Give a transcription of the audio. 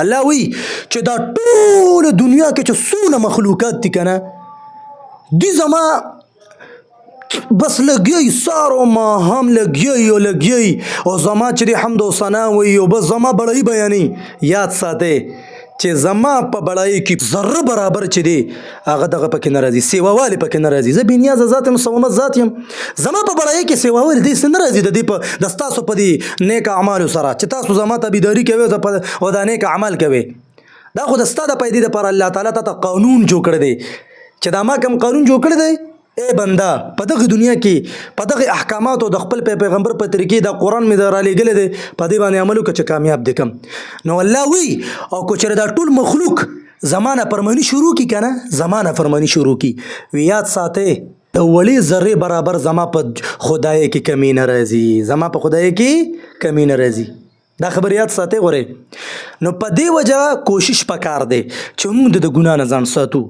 الله وی چې دا ټول دنیا کې چې څونه مخلوقات دي کنه دی زما بس لګي سارو ما هم لګي او زما چې حمد او ثنا وي او بس زما بړای بیانې یاد ساته چې زما په بړای کې ذره برابر چې دی هغه دغه پکې ناراضي سیوا والی پکې ناراضي زه بنیاز ذات مسومت ذات يم زما په بړای کې سیوا والی دې سن ناراضي د دې په دستاسو په دې نیک اعمال سره چې تاسو زما ته بيداری کوي او دا نیک عمل کوي دا خو د ستاده پیدا پر الله تعالی ته قانون جوړ کړی دی چې دا ما کوم قانون جوړ کړی دی اے بندا په دغه دنیا کې په دغه احکاماتو د خپل پیغمبر په طریقې د قران مې درالې غلې دي په دې باندې عملو کې کامیاب دي کم نو الله وی او کو چر دا ټول مخلوق زمانہ فرمانی شروع کی کنه زمانہ فرمانی شروع کی ویات ساته د وړي ذره برابر زما په خدای کې کمی نه راځي زما په خدای کې کمی نه راځي دا خبريات ساته غوري نو په دې وجه کوشش پکار دی چې موږ د ګنا نه ځان ساتو